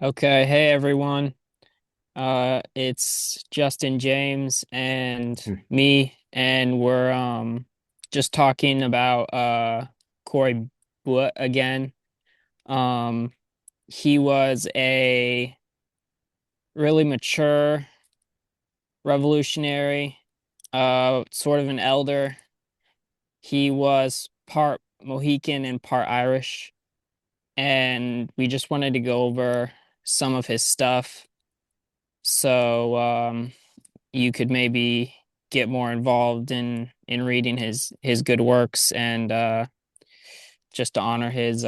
Okay, hey everyone. It's Justin James and Hmm. me, and we're just talking about Cory Buott again. Um, he was a really mature revolutionary, sort of an elder. He was part Mohican and part Irish, and we just wanted to go over some of his stuff. So, you could maybe get more involved in reading his good works and just to honor his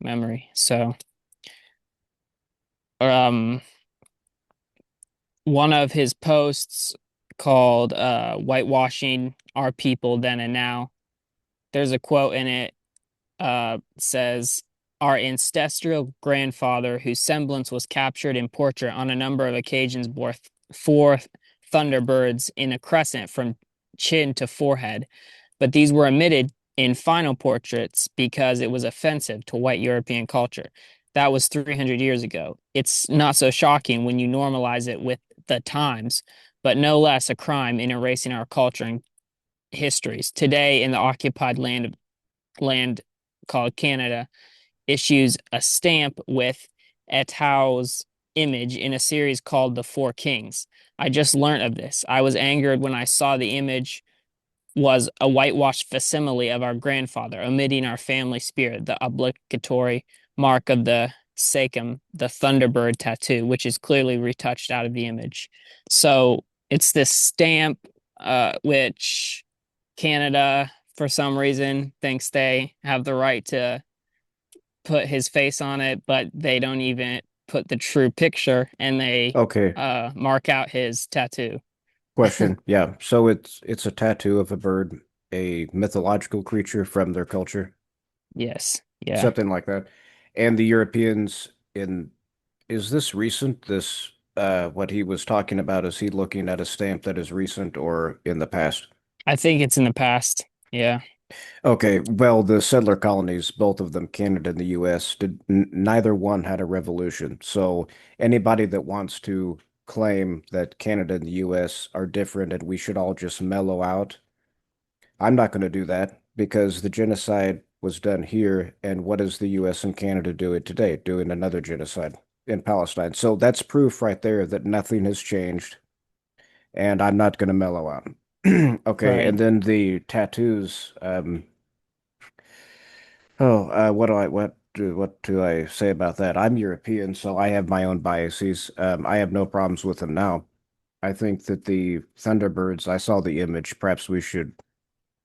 memory. So um one of his posts called Whitewashing Our People Then and Now, there's a quote in it, says, our ancestral grandfather, whose semblance was captured in portrait on a number of occasions, bore four thunderbirds in a crescent from chin to forehead, but these were omitted in final portraits because it was offensive to white European culture. That was 300 years ago. It's not so shocking when you normalize it with the times, but no less a crime in erasing our culture and histories. Today, in the occupied land called Canada, issues a stamp with Etowh's image in a series called The Four Kings. I just learned of this. I was angered when I saw the image was a whitewashed facsimile of our grandfather, omitting our family spirit, the obligatory mark of the sachem, the thunderbird tattoo, which is clearly retouched out of the image. So it's this stamp, which Canada, for some reason, thinks they have the right to put his face on it, but they don't even put the true picture and they Okay, mark out his tattoo. question. Yeah, so it's a tattoo of a bird, a mythological creature from their culture, Yes. Yeah. something like that. And the Europeans in is this recent? This what he was talking about, is he looking at a stamp that is recent or in the past? I think it's in the past. Yeah. Okay, well, the settler colonies, both of them, Canada and the US, did n neither one had a revolution. So anybody that wants to claim that Canada and the US are different and we should all just mellow out, I'm not going to do that because the genocide was done here. And what is the US and Canada doing today? Doing another genocide in Palestine. So that's proof right there that nothing has changed, and I'm not going to mellow out. Okay, Right. and then the tattoos. Oh, what do I say about that? I'm European, so I have my own biases. I have no problems with them now. I think that the Thunderbirds, I saw the image. Perhaps we should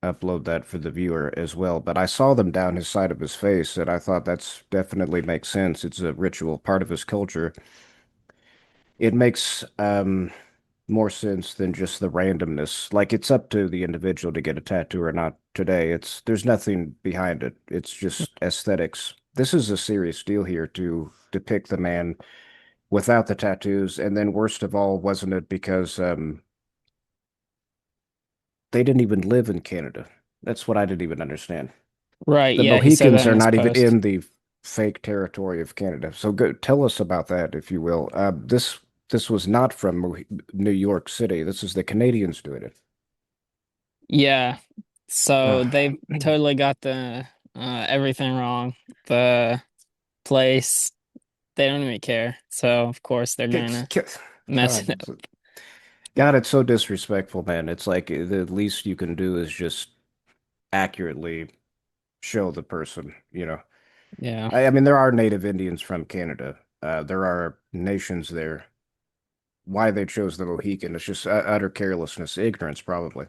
upload that for the viewer as well. But I saw them down his side of his face, and I thought that's definitely makes sense. It's a ritual, part of his culture. It makes more sense than just the randomness. Like it's up to the individual to get a tattoo or not today. There's nothing behind it. It's just aesthetics. This is a serious deal here to depict the man without the tattoos. And then worst of all, wasn't it because they didn't even live in Canada? That's what I didn't even understand. Right. The Yeah. He said Mohicans that in are his not even post. in the fake territory of Canada. So go tell us about that, if you will. This was not from New York City. This is the Canadians doing it. Yeah. So Ugh. they totally got the everything wrong. The place, they don't even care. So of course they're gonna mess it God, up. God, it's so disrespectful, man. It's like the least you can do is just accurately show the person, you know. Yeah. I mean, there are native Indians from Canada. There are nations there. Why they chose the Mohican is just utter carelessness, ignorance, probably.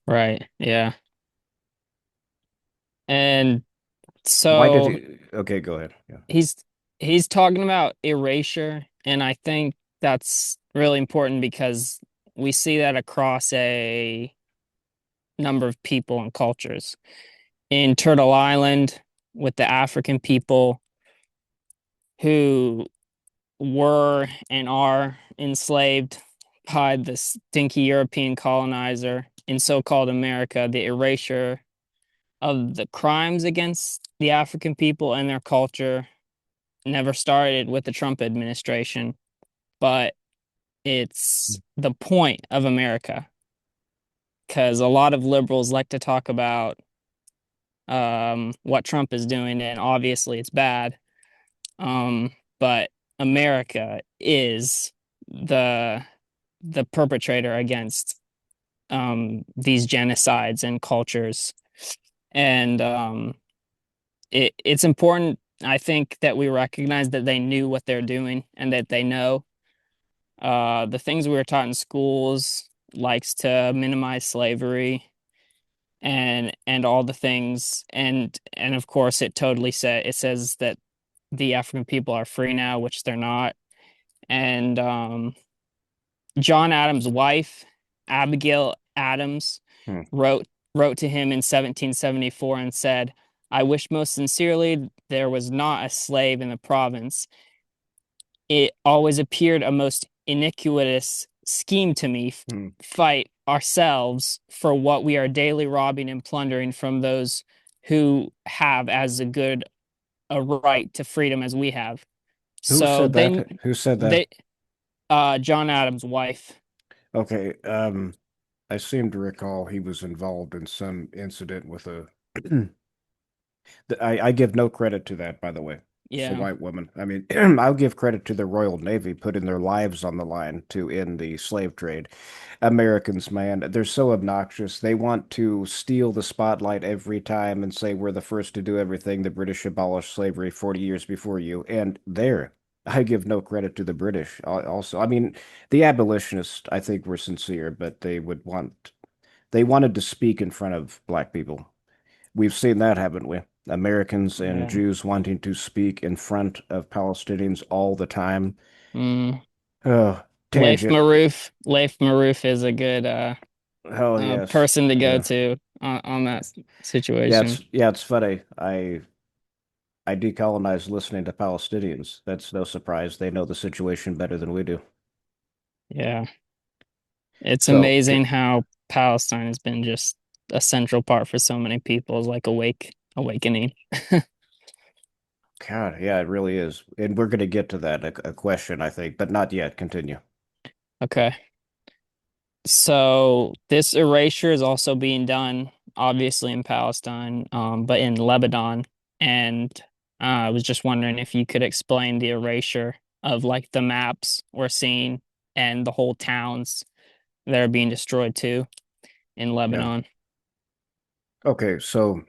Right. Yeah. And Why did so he? Okay, go ahead. Yeah. he's he's talking about erasure, and I think that's really important because we see that across a number of people and cultures. In Turtle Island, with the African people who were and are enslaved by the stinky European colonizer in so-called America, the erasure of the crimes against the African people and their culture never started with the Trump administration, but it's the point of America because a lot of liberals like to talk about what Trump is doing, and obviously it's bad. But America is the the perpetrator against these genocides and cultures, and it's important, I think, that we recognize that they knew what they're doing and that they know the things we were taught in schools likes to minimize slavery and all the things and of course it says that the African people are free now, which they're not. And John Adams' wife, Abigail Adams, Hmm. wrote wrote to him in 1774 and said, "I wish most sincerely there was not a slave in the province. It always appeared a most iniquitous scheme to me, Hmm. fight ourselves for what we are daily robbing and plundering from those who have as a good a right to freedom as we have." Who So said that? Who said that? they John Adams' wife. Okay. I seem to recall he was involved in some incident with a I give no credit to that, by the way. It's a Yeah. white woman. I mean, I'll give credit to the Royal Navy putting their lives on the line to end the slave trade. Americans, man, they're so obnoxious. They want to steal the spotlight every time and say we're the first to do everything. The British abolished slavery 40 years before you. And there, I give no credit to the British also. I mean, the abolitionists, I think, were sincere, but they wanted to speak in front of black people. We've seen that, haven't we? Americans and Yeah. Jews wanting to speak in front of Palestinians all the time. Mm. Oh, Leif tangent. Maroof. Leif Maroof is a good Oh yes. person to go Yeah. to on that Yeah, situation. it's funny. I decolonized listening to Palestinians. That's no surprise. They know the situation better than we do. Yeah. It's So, amazing how Palestine has been just a central part for so many people's like awakening. God, yeah, it really is. And we're going to get to that, a question, I think, but not yet. Continue. Okay. So this erasure is also being done, obviously in Palestine, but in Lebanon. And I was just wondering if you could explain the erasure of like the maps we're seeing and the whole towns that are being destroyed too in Yeah. Lebanon. Okay, so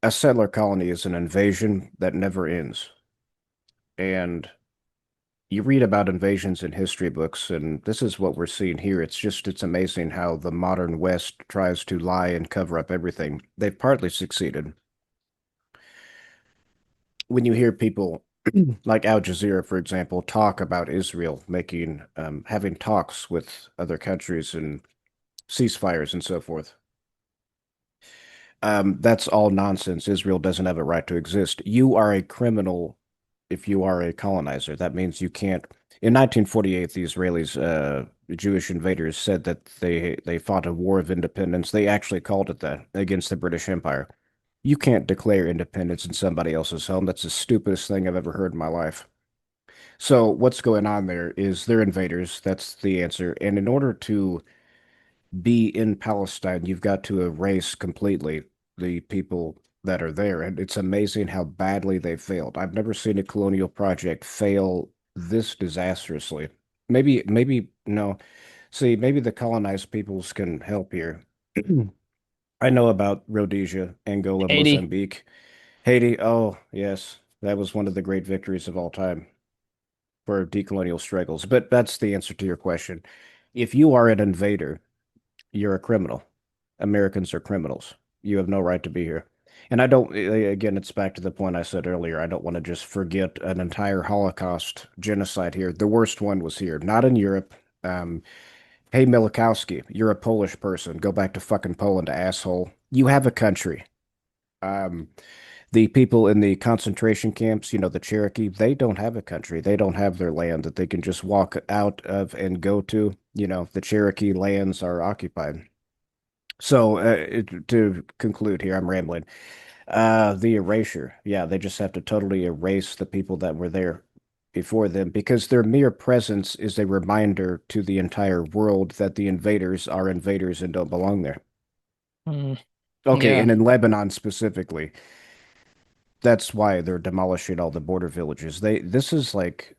a settler colony is an invasion that never ends. And you read about invasions in history books, and this is what we're seeing here. It's amazing how the modern West tries to lie and cover up everything. They've partly succeeded. When you hear people like Al Jazeera, for example, talk about Israel having talks with other countries and ceasefires and so forth, that's all nonsense. Israel doesn't have a right to exist. You are a criminal if you are a colonizer. That means you can't. In 1948, the Israelis, Jewish invaders, said that they fought a war of independence. They actually called it that against the British Empire. You can't declare independence in somebody else's home. That's the stupidest thing I've ever heard in my life. So what's going on there is they're invaders. That's the answer. And in order to be in Palestine, you've got to erase completely the people that are there. And it's amazing how badly they failed. I've never seen a colonial project fail this disastrously. No. See, maybe the colonized peoples can help here. I know about Rhodesia, Angola, 80. Mozambique, Haiti. Oh, yes, that was one of the great victories of all time for decolonial struggles. But that's the answer to your question. If you are an invader, you're a criminal. Americans are criminals. You have no right to be here. And I don't, again, it's back to the point I said earlier. I don't want to just forget an entire Holocaust genocide here. The worst one was here, not in Europe. Um, hey, Milikowski, you're a Polish person. Go back to fucking Poland, asshole. You have a country. Um, the people in the concentration camps, the Cherokee, they don't have a country. They don't have their land that they can just walk out of and go to. The Cherokee lands are occupied. So, to conclude here, I'm rambling. The erasure. Yeah, they just have to totally erase the people that were there before them because their mere presence is a reminder to the entire world that the invaders are invaders and don't belong there. Mm, Okay, yeah. and in Lebanon specifically, that's why they're demolishing all the border villages. This is like,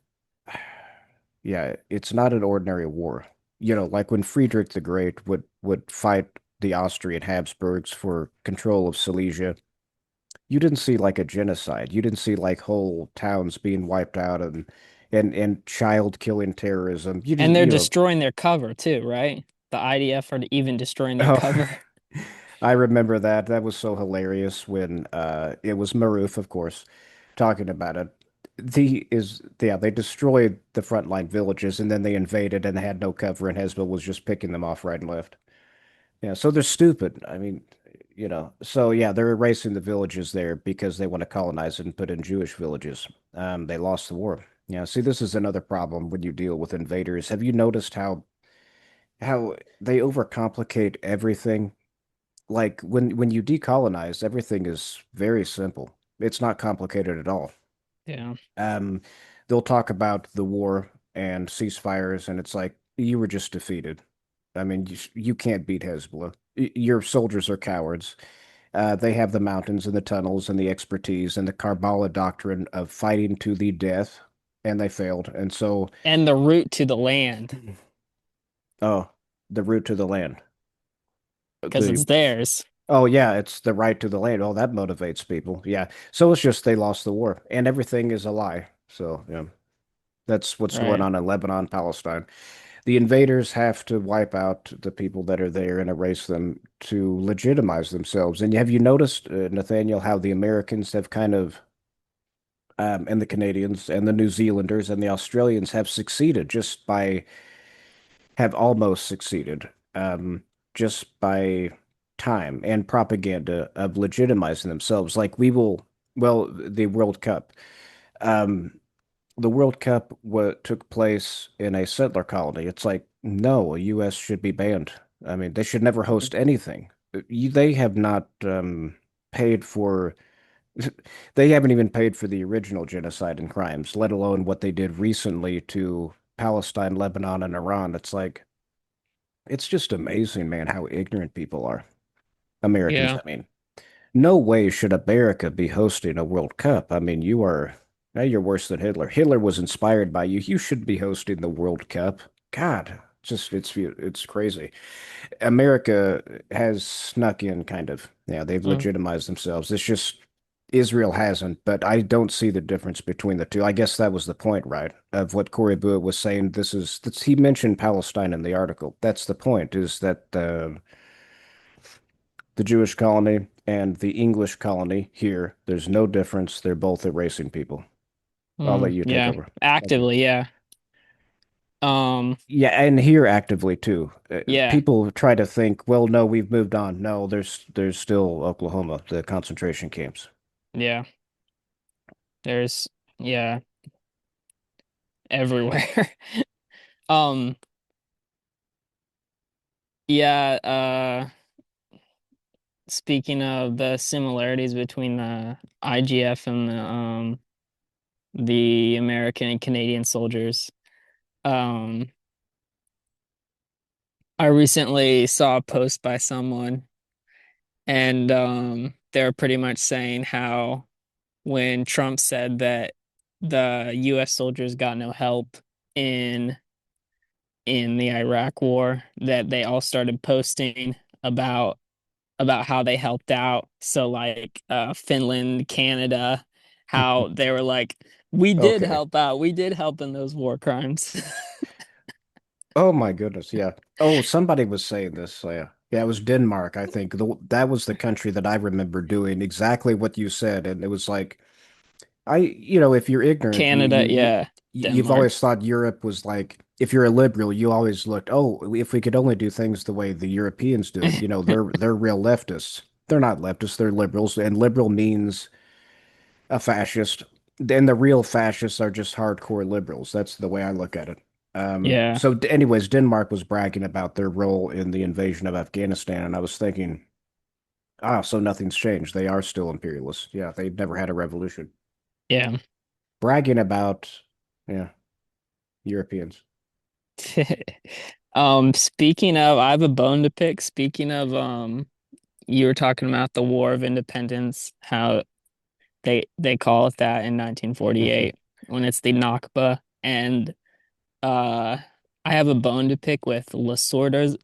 yeah, it's not an ordinary war. You know, like when Friedrich the Great would fight the Austrian Habsburgs for control of Silesia. You didn't see like a genocide. You didn't see like whole towns being wiped out and child killing terrorism. You And just, they're you know, destroying their cover too, right? The IDF are even destroying their oh, cover. I remember that. That was so hilarious when it was Maruth, of course, talking about it. They destroyed the frontline villages and then they invaded and they had no cover and Hezbollah was just picking them off right and left. Yeah, so they're stupid. I mean, you know, so yeah, they're erasing the villages there because they want to colonize it and put in Jewish villages. They lost the war. Yeah, see, this is another problem when you deal with invaders. Have you noticed how they overcomplicate everything? Like when you decolonize, everything is very simple. It's not complicated at all. Yeah. Um, they'll talk about the war and ceasefires, and it's like you were just defeated. I mean, you can't beat Hezbollah. Your soldiers are cowards. They have the mountains and the tunnels and the expertise and the Karbala doctrine of fighting to the death, and they failed. And so, And the route to the land, oh, the route to the land. because The it's theirs, Oh yeah, it's the right to the land. Oh, that motivates people. Yeah. So it's just they lost the war, and everything is a lie. So yeah, that's what's going right? on in Lebanon, Palestine. The invaders have to wipe out the people that are there and erase them to legitimize themselves. And have you noticed, Nathaniel, how the Americans have kind of, and the Canadians and the New Zealanders and the Australians have succeeded have almost succeeded, just by time and propaganda of legitimizing themselves. Like well, the World Cup. Um, the World Cup took place in a settler colony. It's like, no, U.S. should be banned. I mean, they should never host anything. They have not paid for, they haven't even paid for the original genocide and crimes, let alone what they did recently to Palestine, Lebanon, and Iran. It's like, it's just amazing, man, how ignorant people are. Americans, Yeah. I mean. No way should America be hosting a World Cup. I mean, now you're worse than Hitler. Hitler was inspired by you. You should be hosting the World Cup. God, it's crazy. America has snuck in kind of. Yeah, they've Mm. legitimized themselves. It's just Israel hasn't, but I don't see the difference between the two. I guess that was the point, right? Of what Cory Buott was saying. He mentioned Palestine in the article. That's the point, is that the Jewish colony and the English colony here, there's no difference. They're both erasing people. I'll let you take Yeah. over. Okay. Actively, yeah. Um, Yeah, and here actively too. yeah. People try to think, well, no, we've moved on. No, there's still Oklahoma, the concentration camps. Yeah. There's yeah, everywhere. Um, yeah, speaking of the similarities between the IGF and the American and Canadian soldiers, um I recently saw a post by someone and they're pretty much saying how when Trump said that the US soldiers got no help in the Iraq war, that they all started posting about how they helped out. So like Finland, Canada, how they were like, we did Okay. help out. We did help in those war crimes. Oh my goodness, yeah. Oh, somebody was saying this. So yeah. Yeah, it was Denmark, I think. That was the country that I remember doing exactly what you said. And it was like, if you're ignorant, Canada, yeah, you've Denmark. always thought Europe was like, if you're a liberal, you always looked, oh, if we could only do things the way the Europeans do it, they're real leftists. They're not leftists, they're liberals, and liberal means a fascist. And the real fascists are just hardcore liberals. That's the way I look at it. Yeah. Anyways, Denmark was bragging about their role in the invasion of Afghanistan, and I was thinking, Ah, so nothing's changed. They are still imperialists. Yeah, they never had a revolution. Yeah. Bragging about, yeah, Europeans. Speaking of, I have a bone to pick. Speaking of, you were talking about the War of Independence, how they call it that in 1948 when it's the Nakba, and uh, I have a bone to pick with Lasorda's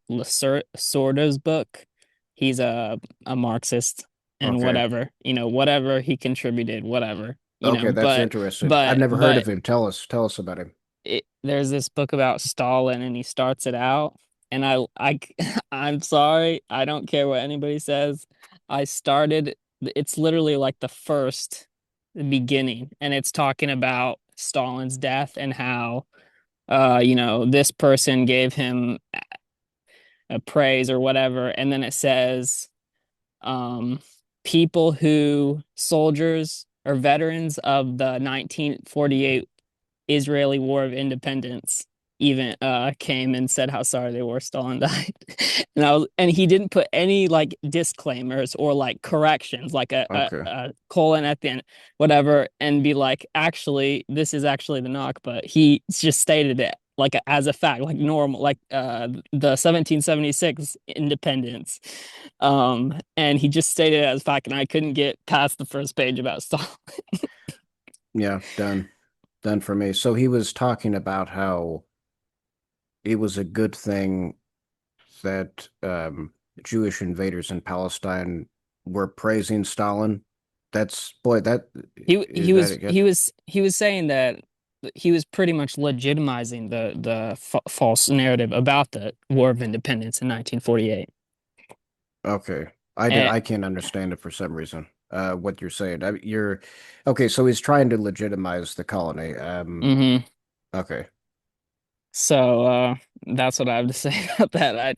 book. He's a Marxist and Okay. whatever, whatever he contributed, whatever, Okay, that's but interesting. I've but never heard but of him. Tell us about him. there's this book about Stalin and he starts it out and I'm sorry, I don't care what anybody says. I started it's literally like the beginning and it's talking about Stalin's death and how this person gave him a praise or whatever and then it says um soldiers or veterans of the 1948 Israeli War of Independence even came and said how sorry they were Stalin died. And he didn't put any like disclaimers or like corrections, like Okay. a colon at the end, whatever, and be like, actually, this is actually the knock, but he just stated it like as a fact, like normal, like the 1776 independence. And he just stated it as fact, and I couldn't get past the first page about Stalin. Yeah, done. Done for me. So he was talking about how it was a good thing that Jewish invaders in Palestine were praising Stalin. That's boy, that He is he that was it. he was he was saying that he was pretty much legitimizing the fa false narrative about the War of Independence in 1948. Okay. And I can't understand it for some reason. What you're saying. You're okay, so he's trying to legitimize the colony. hmm Okay. so that's what I have to say about that.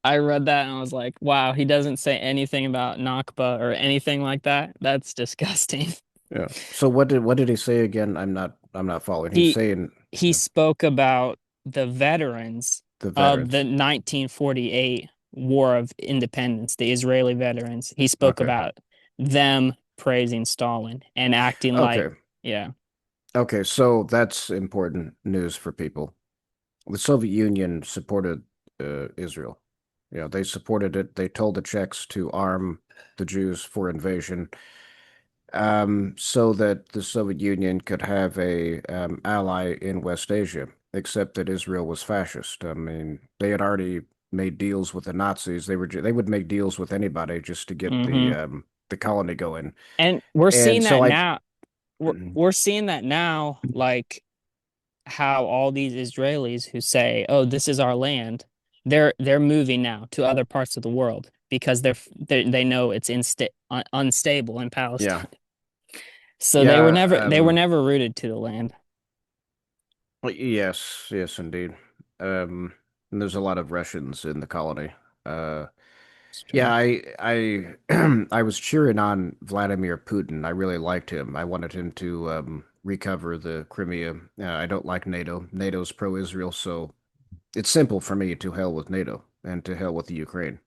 I read that and I was like, wow, he doesn't say anything about Nakba or anything like that. That's disgusting. Yeah. So what did he say again? I'm not following. He's He saying he spoke about the veterans the of the veterans. 1948 War of Independence, the Israeli veterans. He spoke Okay. about them praising Stalin and acting like, Okay. yeah. Okay, so that's important news for people. The Soviet Union supported Israel. Yeah, they supported it. They told the Czechs to arm the Jews for invasion, so that the Soviet Union could have a ally in West Asia, except that Israel was fascist. I mean, they had already made deals with the Nazis. They would make deals with anybody just to get hmm the colony going. And we're And seeing so that I now. We're seeing that now, like how all these Israelis who say, "Oh, this is our land," they're moving now to other parts of the world because they know it's unstable in yeah. Palestine. So Yeah, they were never rooted to the land. yes, yes, indeed. Um, and there's a lot of Russians in the colony. Uh, It's yeah, true. I was cheering on Vladimir Putin. I really liked him. I wanted him to recover the Crimea. I don't like NATO. NATO's pro-Israel, so it's simple for me to hell with NATO and to hell with the Ukraine.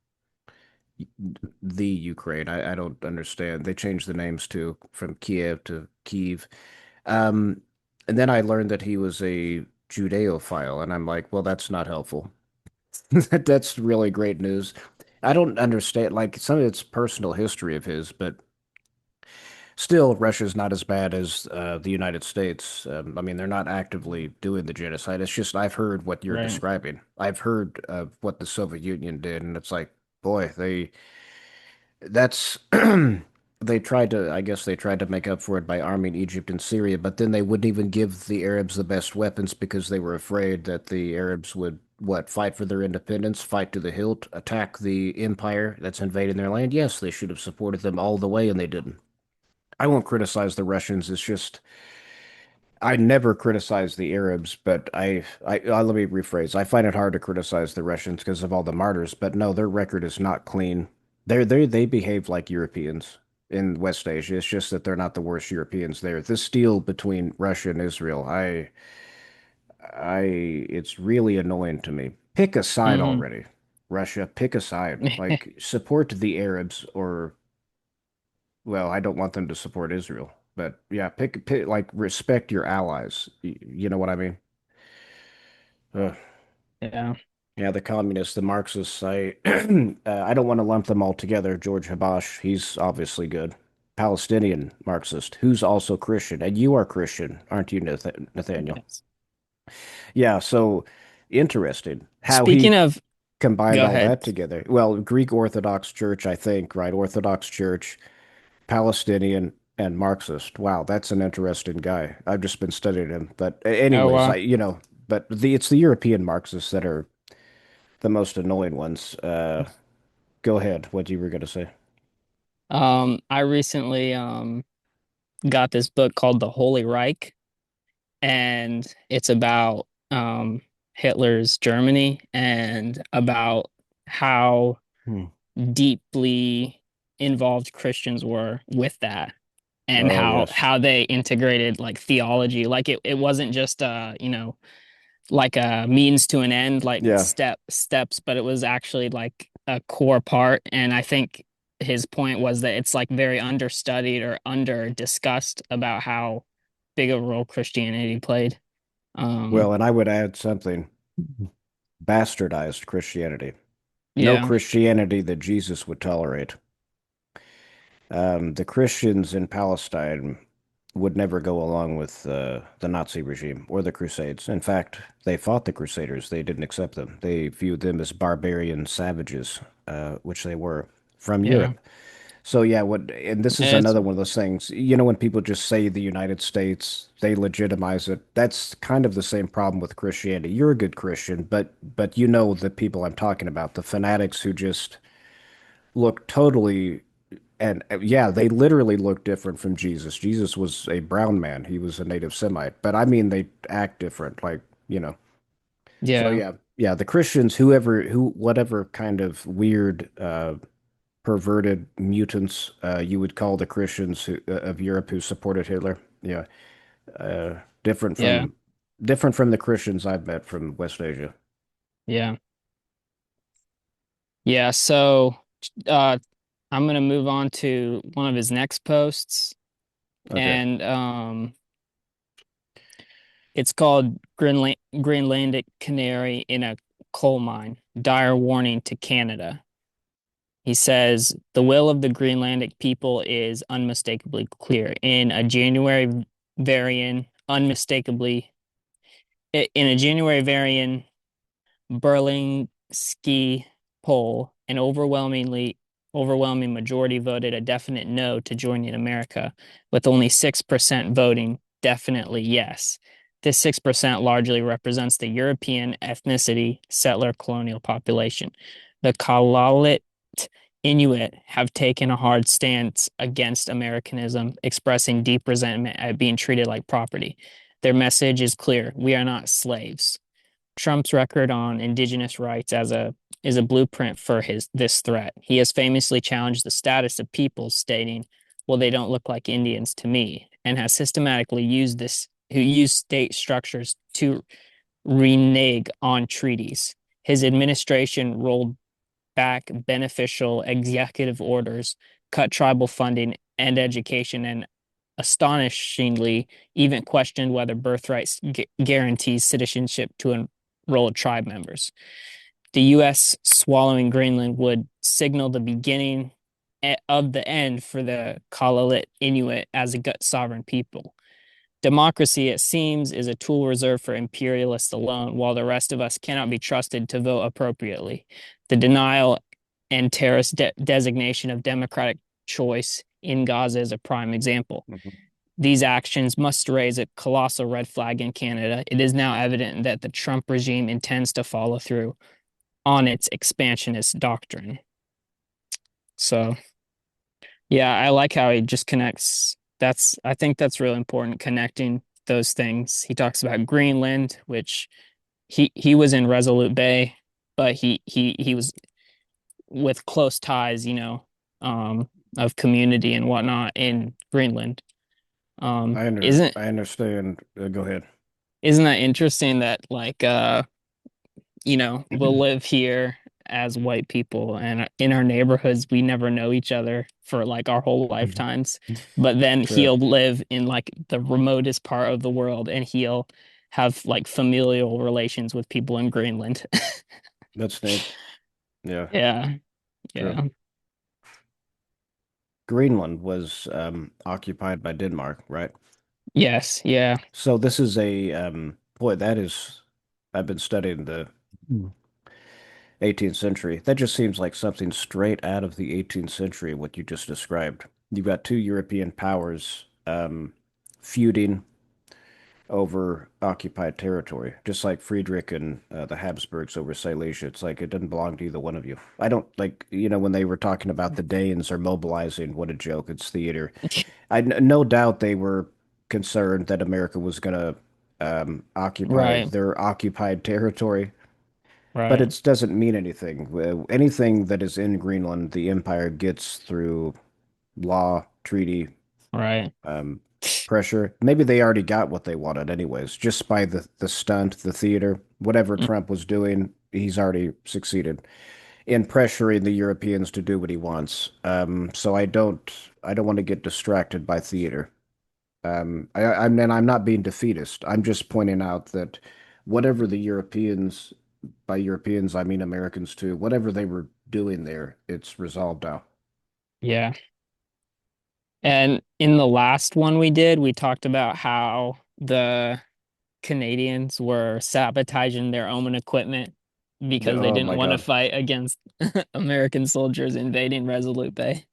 The Ukraine. I don't understand. They changed the names too from Kiev to Kyiv. Um, and then I learned that he was a Judeophile, and I'm like, well, that's not helpful. That's really great news. I don't understand, like, some of it's personal history of his, but still, Russia's not as bad as the United States. I mean, they're not actively doing the genocide. It's just I've heard what you're Right. describing. I've heard of what the Soviet Union did, and it's like, boy, that's they tried to, I guess they tried to make up for it by arming Egypt and Syria, but then they wouldn't even give the Arabs the best weapons because they were afraid that the Arabs would, what, fight for their independence, fight to the hilt, attack the empire that's invading their land. Yes, they should have supported them all the way, and they didn't. I won't criticize the Russians. It's just I never criticize the Arabs, but let me rephrase. I find it hard to criticize the Russians because of all the martyrs, but no, their record is not clean. They behave like Europeans in West Asia. It's just that they're not the worst Europeans there. This deal between Russia and Israel, it's really annoying to me. Pick a side hmm already. Russia, pick a side. Like support the Arabs or well, I don't want them to support Israel. But yeah, pick like respect your allies. You know what I mean? Uh, Yeah. yeah, the communists, the Marxists, I don't want to lump them all together. George Habash, he's obviously good. Palestinian Marxist, who's also Christian, and you are Christian, aren't you, Nathaniel? Yes. Yeah, so interesting how Speaking he of, combined go all ahead. that together. Well, Greek Orthodox Church, I think, right? Orthodox Church, Palestinian, and Marxist. Wow, that's an interesting guy. I've just been studying him. But Oh, anyways, well. but it's the European Marxists that are the most annoying ones. Go ahead. What you were gonna say? I recently got this book called The Holy Reich, and it's about Hitler's Germany and about how Hmm. deeply involved Christians were with that and Oh how yes, how they integrated like theology. Like it wasn't just like a means to an end, like yeah. steps, but it was actually like a core part. And I think his point was that it's like very understudied or under discussed about how big a role Christianity played. Um, Well, and I would add something: bastardized Christianity. No yeah, Christianity that Jesus would tolerate. The Christians in Palestine would never go along with the Nazi regime or the Crusades. In fact, they fought the Crusaders. They didn't accept them. They viewed them as barbarian savages, which they were from yeah, Europe. So yeah, what and this is it's another one of those things. When people just say the United States, they legitimize it. That's kind of the same problem with Christianity. You're a good Christian, but you know the people I'm talking about, the fanatics who just look totally and yeah, they literally look different from Jesus. Jesus was a brown man. He was a native Semite, but I mean they act different, like, you know. So yeah, yeah, the Christians, whatever kind of weird perverted mutants you would call the Christians of Europe who supported Hitler. Yeah, uh, different yeah, from different from the Christians I've met from West Asia. yeah, yeah. So, uh, I'm gonna move on to one of his next posts, Okay. and it's called Greenlandic Canary in a Coal Mine. Dire warning to Canada. He says the will of the Greenlandic people is unmistakably clear. In a January variant, unmistakably in a January variant Berlingski poll, an overwhelming majority voted a definite no to joining America, with only 6% voting definitely yes. This 6% largely represents the European ethnicity settler colonial population. The Kalaallit Inuit have taken a hard stance against Americanism, expressing deep resentment at being treated like property. Their message is clear: we are not slaves. Trump's record on indigenous rights as a is a blueprint for his this threat. He has famously challenged the status of peoples, stating, "Well, they don't look like Indians to me," and has systematically used state structures to renege on treaties. His administration rolled back beneficial executive orders, cut tribal funding and education, and astonishingly even questioned whether birthright guarantees citizenship to enroll tribe members. The U.S. swallowing Greenland would signal the beginning of the end for the Kalaallit Inuit as a sovereign people. Democracy, it seems, is a tool reserved for imperialists alone, while the rest of us cannot be trusted to vote appropriately. The denial and terrorist designation of democratic choice in Gaza is a prime example. Mhm. These actions must raise a colossal red flag in Canada. It is now evident that the Trump regime intends to follow through on its expansionist doctrine. So, yeah, I like how he just connects. I think that's really important, connecting those things. He talks about Greenland, which he was in Resolute Bay, but he was with close ties, of community and whatnot in Greenland. Um, isn't I understand. Go ahead. isn't that interesting that like we'll live here. as white people, and in our neighborhoods we never know each other for like our whole lifetimes. But then True. he'll live in like the remotest part of the world, and he'll have like familial relations with people in Greenland. That's neat. Yeah, Yeah, true. yeah. Greenland was occupied by Denmark, right? Yes, yeah. So this is a boy, that is I've been studying the 18th century. That just seems like something straight out of the 18th century, what you just described. You've got two European powers feuding over occupied territory, just like Friedrich and the Habsburgs over Silesia. It's like it doesn't belong to either one of you. I don't like, when they were talking about the Danes are mobilizing, what a joke. It's theater. No doubt they were concerned that America was going to occupy Right, their occupied territory, but right, it doesn't mean anything. Anything that is in Greenland, the empire gets through law, treaty, right. um, pressure. Maybe they already got what they wanted anyways, just by the stunt, the theater, whatever Mm, Trump was doing, he's already succeeded in pressuring the Europeans to do what he wants. So I don't want to get distracted by theater. I'm not being defeatist. I'm just pointing out that whatever the Europeans, by Europeans I mean Americans too, whatever they were doing there, it's resolved now. yeah. And in the last one we did, we talked about how the Canadians were sabotaging their own equipment because they Oh didn't my want to God. fight against American soldiers invading Resolute Bay.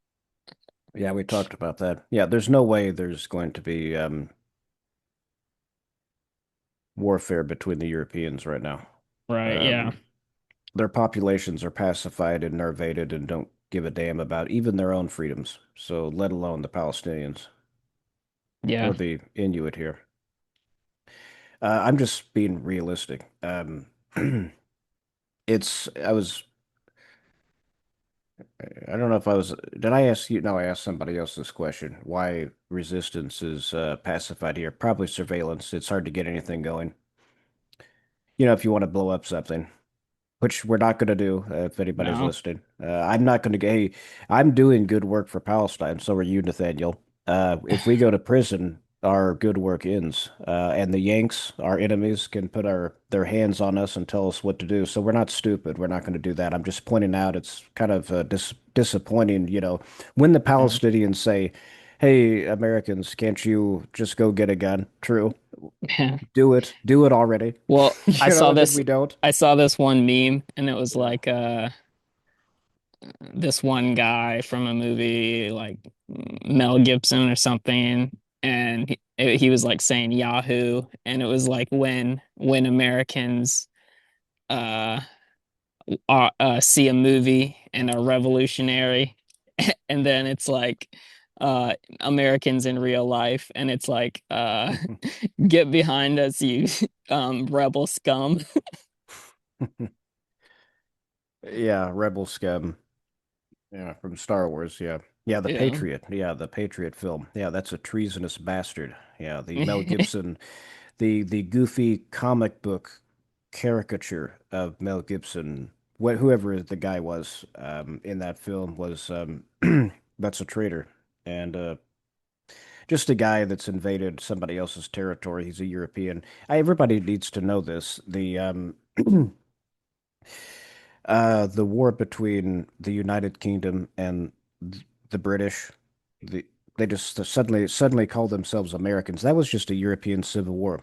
Yeah, we talked about that. Yeah, there's no way there's going to be warfare between the Europeans right now. Right, yeah. Um, their populations are pacified and nervated and don't give a damn about even their own freedoms. So let alone the Palestinians Yeah. or the Inuit here. I'm just being realistic. I was, I don't know if I was, did I ask you? No, I asked somebody else this question. Why resistance is pacified here? Probably surveillance. It's hard to get anything going. If you want to blow up something, which we're not going to do if anybody's No. listening. I'm not going to. Hey, I'm doing good work for Palestine. So are you, Nathaniel. If we go to prison, our good work ends, and the Yanks, our enemies, can put their hands on us and tell us what to do. So we're not stupid. We're not going to do that. I'm just pointing out it's kind of disappointing. When the Mm. Palestinians say, "Hey, Americans, can't you just go get a gun?" True, Yeah. do it already. Well, And then we don't. I saw this one meme and it was like this one guy from a movie like Mel Gibson or something, and he was like saying Yahoo, and it was like when Americans uh, see a movie and are revolutionary, and then it's like Americans in real life, and it's like get behind us, you rebel scum. Yeah, Rebel Scum. Yeah, from Star Wars. Yeah. Yeah, The Yeah. Patriot. Yeah, the Patriot film. Yeah, that's a treasonous bastard. Yeah, the Mel Gibson, the goofy comic book caricature of Mel Gibson, whoever the guy was in that film was that's a traitor. And just a guy that's invaded somebody else's territory. He's a European. Everybody needs to know this. The war between the United Kingdom and the British, the they just suddenly called themselves Americans. That was just a European civil war.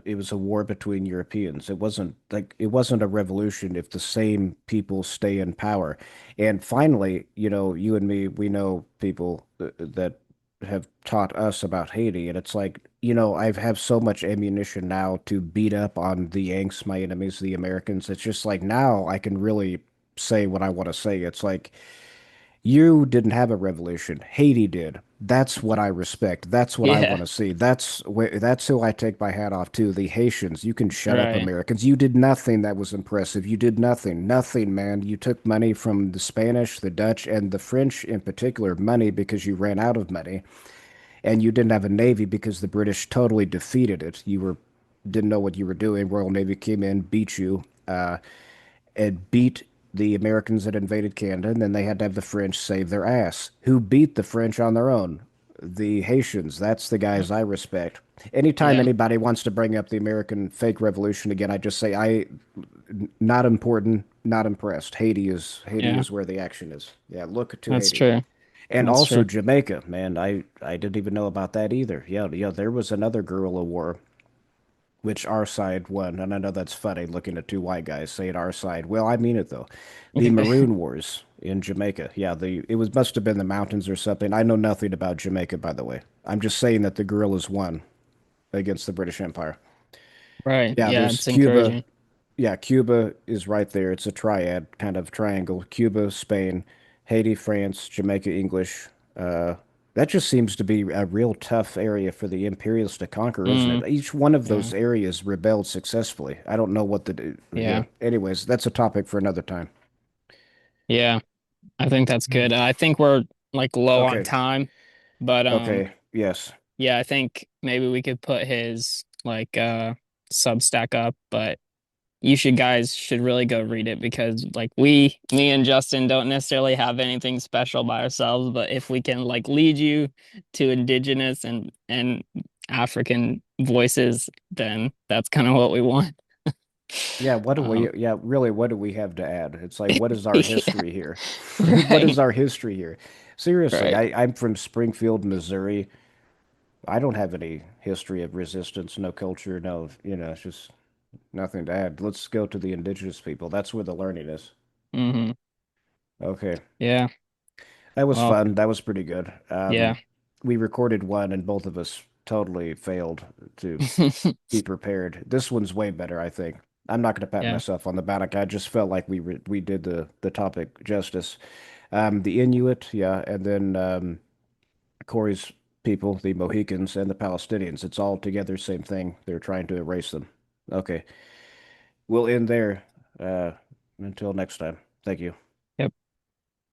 It was a war between Europeans. It wasn't a revolution if the same people stay in power. And finally, you and me, we know people that have taught us about Haiti, and it's like, I have so much ammunition now to beat up on the Yanks, my enemies, the Americans. It's just like now I can really say what I want to say. It's like you didn't have a revolution. Haiti did. That's what I respect. That's what I want Yeah. to see. That's who I take my hat off to. The Haitians. You can shut up, Right. Americans. You did nothing that was impressive. You did nothing. Nothing, man. You took money from the Spanish, the Dutch, and the French in particular, money because you ran out of money, and you didn't have a navy because the British totally defeated it. You didn't know what you were doing. Royal Navy came in, beat you, and beat. The Americans had invaded Canada, and then they had to have the French save their ass. Who beat the French on their own? The Haitians. That's the guys I respect. Anytime Yeah, anybody wants to bring up the American fake revolution again, I just say I not important, not impressed. Haiti yeah, is where the action is. Yeah, look to that's Haiti. true. And That's also true. Jamaica, man. I didn't even know about that either. Yeah, yeah, there was another guerrilla war which our side won. And I know that's funny looking at two white guys saying our side. Well, I mean it though. The Maroon Wars in Jamaica. Yeah, the it was must have been the mountains or something. I know nothing about Jamaica, by the way. I'm just saying that the guerrillas won against the British Empire. Right. Yeah, Yeah, there's it's Cuba. encouraging. Yeah, Cuba is right there. It's a triad kind of triangle. Cuba, Spain, Haiti, France, Jamaica, English. Uh, that just seems to be a real tough area for the imperialists to conquer, isn't Mm, it? Each one of yeah. those areas rebelled successfully. I don't know what to do. Yeah. Yeah. Anyways, that's a topic for another time. Yeah. I think that's good. I think we're like low on Okay. time, but Okay. Yes. yeah, I think maybe we could put his like Substack up, but you should guys should really go read it because like me and Justin don't necessarily have anything special by ourselves, but if we can like lead you to indigenous and African voices, then that's kind of what we want. Yeah, what do we, Um, yeah, really, what do we have to add? It's like, what is our yeah, history here? What is right, our history here? Seriously, right. I'm from Springfield, Missouri. I don't have any history of resistance, no culture, no, it's just nothing to add. Let's go to the indigenous people. That's where the learning is. Hmm. Okay. Yeah. That was Well, fun. That was pretty good. yeah. We recorded one and both of us totally failed to be prepared. This one's way better, I think. I'm not going to pat Yeah. myself on the back. I just felt like we did the topic justice. The Inuit, yeah, and then Corey's people, the Mohicans and the Palestinians. It's all together, same thing. They're trying to erase them. Okay, we'll end there. Uh, until next time. Thank you.